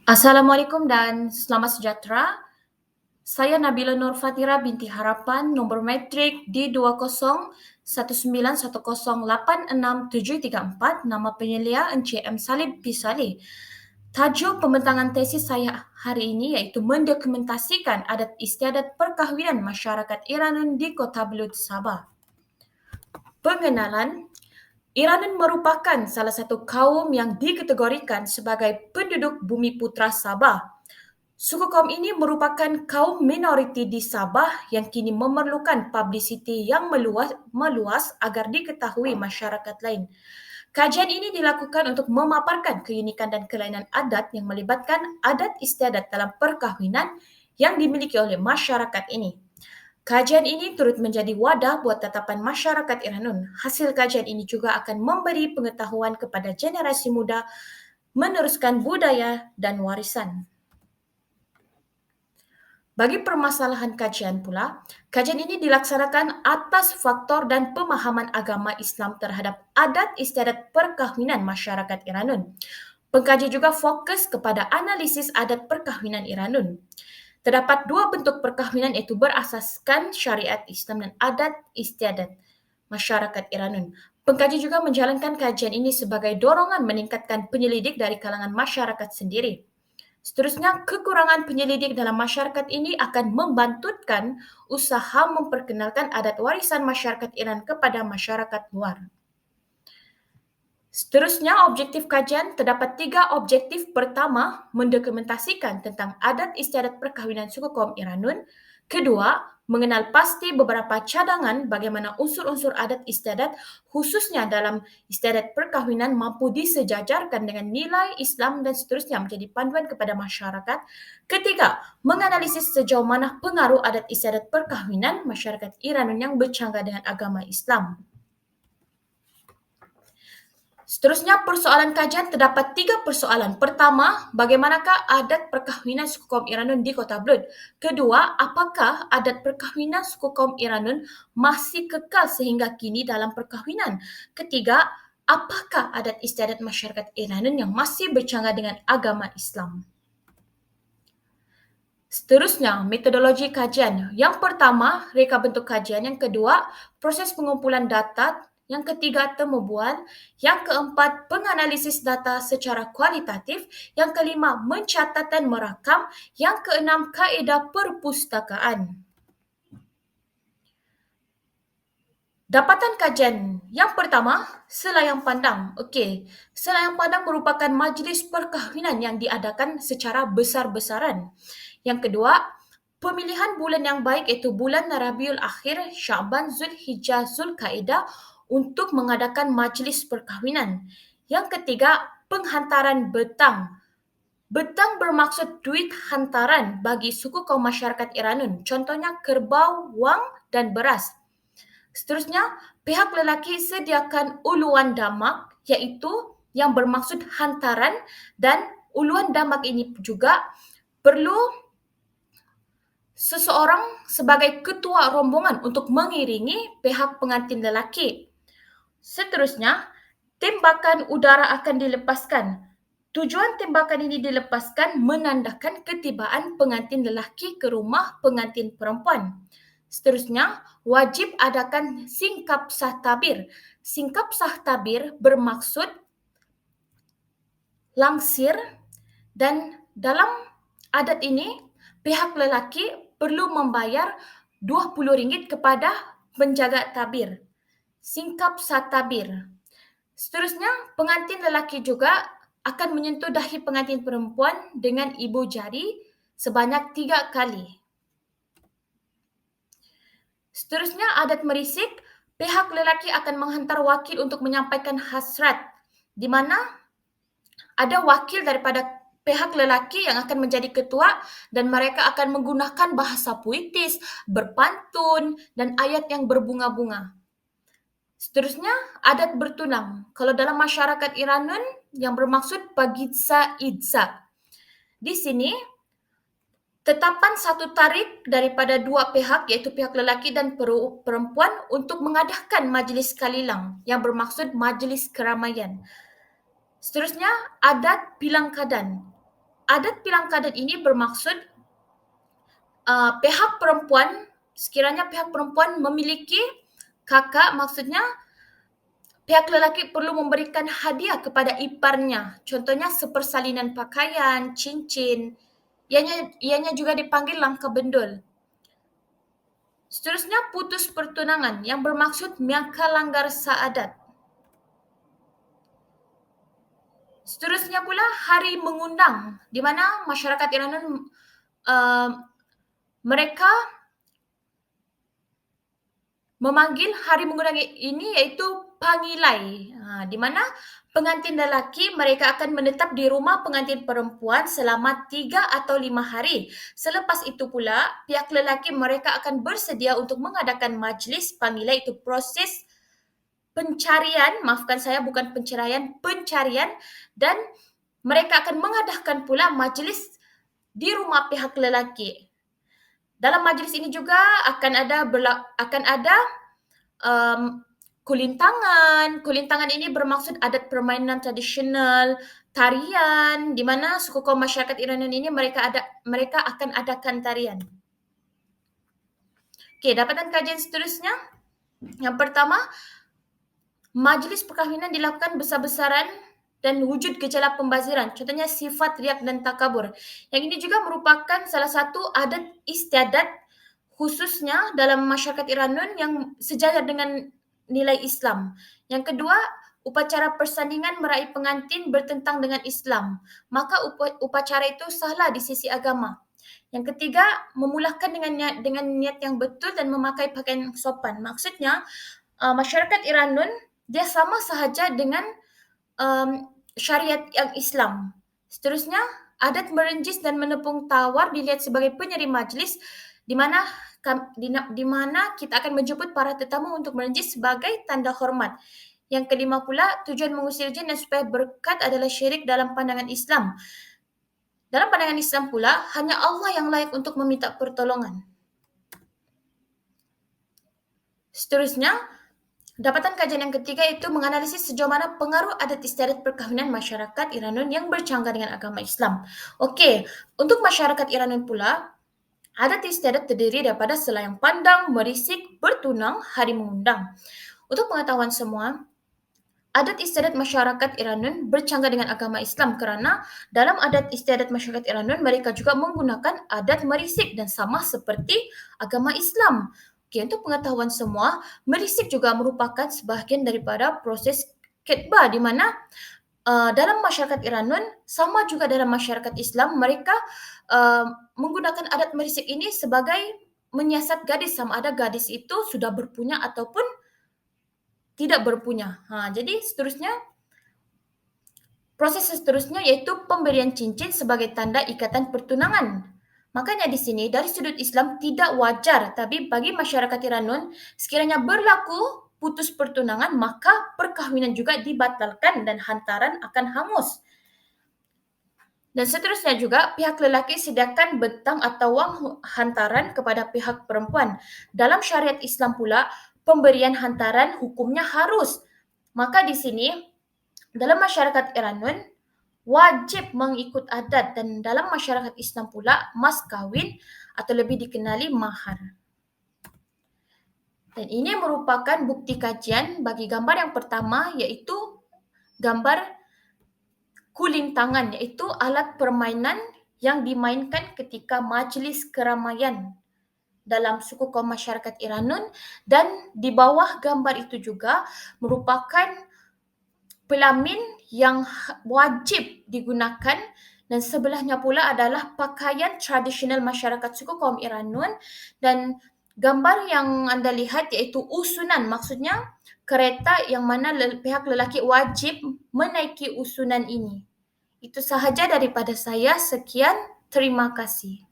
Assalamualaikum dan selamat sejahtera. Saya Nabila Nur Fatira binti Harapan, nombor matrik D2019108674. Nama penyelia Encik M. Salib P. Saleh. Tajuk pembentangan tesis saya hari ini iaitu mendokumentasikan adat istiadat perkahwinan masyarakat Iranun di Kota Belud, Sabah. Pengenalan. Iranun merupakan salah satu kaum yang dikategorikan sebagai penduduk Bumi Putra Sabah. Suku kaum ini merupakan kaum minoriti di Sabah yang kini memerlukan publicity yang meluas agar diketahui masyarakat lain. Kajian ini dilakukan untuk memaparkan keunikan dan kelainan adat yang melibatkan adat istiadat dalam perkahwinan yang dimiliki oleh masyarakat ini. Kajian ini turut menjadi wadah buat tatapan masyarakat Iranun. Hasil kajian ini juga akan memberi pengetahuan kepada generasi muda meneruskan budaya dan warisan. Bagi permasalahan kajian pula, kajian ini dilaksanakan atas faktor dan pemahaman agama Islam terhadap adat istiadat perkahwinan masyarakat Iranun. Pengkaji juga fokus kepada analisis adat perkahwinan Iranun. Terdapat dua bentuk perkahwinan iaitu berasaskan syariat Islam dan adat istiadat masyarakat Iranun. Pengkaji juga menjalankan kajian ini sebagai dorongan meningkatkan penyelidik dari kalangan masyarakat sendiri. Seterusnya, kekurangan penyelidik dalam masyarakat ini akan membantutkan usaha memperkenalkan adat warisan masyarakat Iran kepada masyarakat luar. Seterusnya, objektif kajian terdapat 3 objektif. Pertama, mendokumentasikan tentang adat istiadat perkahwinan suku kaum Iranun. Kedua, mengenal pasti beberapa cadangan bagaimana unsur-unsur adat istiadat khususnya dalam istiadat perkahwinan mampu disejajarkan dengan nilai Islam dan seterusnya menjadi panduan kepada masyarakat. Ketiga, menganalisis sejauh mana pengaruh adat istiadat perkahwinan masyarakat Iranun yang bercanggah dengan agama Islam. Seterusnya, persoalan kajian terdapat 3 persoalan. Pertama, bagaimanakah adat perkahwinan suku kaum Iranun di Kota Belud? Kedua, apakah adat perkahwinan suku kaum Iranun masih kekal sehingga kini dalam perkahwinan? Ketiga, apakah adat istiadat masyarakat Iranun yang masih bercanggah dengan agama Islam? Seterusnya, metodologi kajian. Yang pertama, reka bentuk kajian. Yang kedua, proses pengumpulan data. Yang ketiga, temubuan. Yang keempat, penganalisis data secara kualitatif. Yang kelima, mencatat dan merakam. Yang keenam, kaedah perpustakaan. Dapatan kajian. Yang pertama, selayang pandang. Okey, selayang pandang merupakan majlis perkahwinan yang diadakan secara besar-besaran. Yang kedua, pemilihan bulan yang baik iaitu bulan Rabiul Akhir, Syaban, Zulhijjah, Zulkaidah untuk mengadakan majlis perkahwinan. Yang ketiga, penghantaran betang. Betang bermaksud duit hantaran bagi suku kaum masyarakat Iranun. Contohnya kerbau, wang dan beras. Seterusnya, pihak lelaki sediakan uluan damak iaitu yang bermaksud hantaran dan uluan damak ini juga perlu seseorang sebagai ketua rombongan untuk mengiringi pihak pengantin lelaki. Seterusnya, tembakan udara akan dilepaskan. Tujuan tembakan ini dilepaskan menandakan ketibaan pengantin lelaki ke rumah pengantin perempuan. Seterusnya, wajib adakan singkap sah tabir. Singkap sah tabir bermaksud langsir dan dalam adat ini pihak lelaki perlu membayar RM20 kepada penjaga tabir. Singkap sah tabir. Seterusnya, pengantin lelaki juga akan menyentuh dahi pengantin perempuan dengan ibu jari sebanyak 3 kali. Seterusnya, adat merisik. Pihak lelaki akan menghantar wakil untuk menyampaikan hasrat, di mana ada wakil daripada pihak lelaki yang akan menjadi ketua dan mereka akan menggunakan bahasa puitis, berpantun dan ayat yang berbunga-bunga. Seterusnya, adat bertunang. Kalau dalam masyarakat Iranun yang bermaksud pagitsa idza. Di sini, tetapan satu tarikh daripada dua pihak iaitu pihak lelaki dan perempuan untuk mengadakan majlis kalilang yang bermaksud majlis keramaian. Seterusnya, adat pilang kadan. adat pilang kadat ini bermaksud pihak perempuan, sekiranya pihak perempuan memiliki kakak, maksudnya pihak lelaki perlu memberikan hadiah kepada iparnya. Contohnya sepersalinan pakaian, cincin. Ianya juga dipanggil langkah bendul. Seterusnya putus pertunangan yang bermaksud miaka langgar saadat. Seterusnya pula hari mengundang, di mana masyarakat Iranun mereka memanggil hari mengundang ini iaitu pangilai, di mana pengantin lelaki mereka akan menetap di rumah pengantin perempuan selama 3 atau 5 hari. Selepas itu pula, pihak lelaki mereka akan bersedia untuk mengadakan majlis pangilai, itu proses pencarian, maafkan saya bukan penceraian, pencarian, dan mereka akan mengadakan pula majlis di rumah pihak lelaki. Dalam majlis ini juga akan ada kulintangan. Kulintangan ini bermaksud adat permainan tradisional, tarian, di mana suku kaum masyarakat Iranian ini mereka akan adakan tarian. Okey, dapatan kajian seterusnya. Yang pertama, majlis perkahwinan dilakukan besar-besaran dan wujud gejala pembaziran. Contohnya sifat riak dan takabur. Yang ini juga merupakan salah satu adat istiadat khususnya dalam masyarakat Iranun yang sejajar dengan nilai Islam. Yang kedua, upacara persandingan meraih pengantin bertentang dengan Islam. Maka upacara itu salah di sisi agama. Yang ketiga, memulakan dengan niat yang betul dan memakai pakaian sopan. Maksudnya, masyarakat Iranun dia sama sahaja dengan syariat yang Islam. Seterusnya, adat merenjis dan menepung tawar dilihat sebagai penyeri majlis di mana kita akan menjemput para tetamu untuk merenjis sebagai tanda hormat. Yang kelima pula, tujuan mengusir jin dan supaya berkat adalah syirik dalam pandangan Islam. Dalam pandangan Islam pula, hanya Allah yang layak untuk meminta pertolongan. Seterusnya, dapatan kajian yang ketiga itu menganalisis sejauh mana pengaruh adat istiadat perkahwinan masyarakat Iranun yang bercanggah dengan agama Islam. Okey, untuk masyarakat Iranun pula, adat istiadat terdiri daripada selayang pandang, merisik, bertunang, hari mengundang. Untuk pengetahuan semua, adat istiadat masyarakat Iranun bercanggah dengan agama Islam kerana dalam adat istiadat masyarakat Iranun mereka juga menggunakan adat merisik dan sama seperti agama Islam. Okay, untuk pengetahuan semua, merisik juga merupakan sebahagian daripada proses khitbah di mana dalam masyarakat Iranun sama juga dalam masyarakat Islam mereka menggunakan adat merisik ini sebagai menyiasat gadis sama ada gadis itu sudah berpunya ataupun tidak berpunya. Jadi proses seterusnya iaitu pemberian cincin sebagai tanda ikatan pertunangan. Makanya di sini dari sudut Islam tidak wajar, tapi bagi masyarakat Iranun sekiranya berlaku putus pertunangan maka perkahwinan juga dibatalkan dan hantaran akan hangus. Dan seterusnya juga pihak lelaki sediakan betang atau wang hantaran kepada pihak perempuan. Dalam syariat Islam pula pemberian hantaran hukumnya harus. Maka di sini dalam masyarakat Iranun wajib mengikut adat dan dalam masyarakat Islam pula mas kahwin atau lebih dikenali mahar. Dan ini merupakan bukti kajian bagi gambar yang pertama iaitu gambar kulintangan iaitu alat permainan yang dimainkan ketika majlis keramaian dalam suku kaum masyarakat Iranun dan di bawah gambar itu juga merupakan pelamin yang wajib digunakan dan sebelahnya pula adalah pakaian tradisional masyarakat suku kaum Iranun dan gambar yang anda lihat iaitu usunan, maksudnya kereta yang mana pihak lelaki wajib menaiki usunan ini. Itu sahaja daripada saya. Sekian, terima kasih.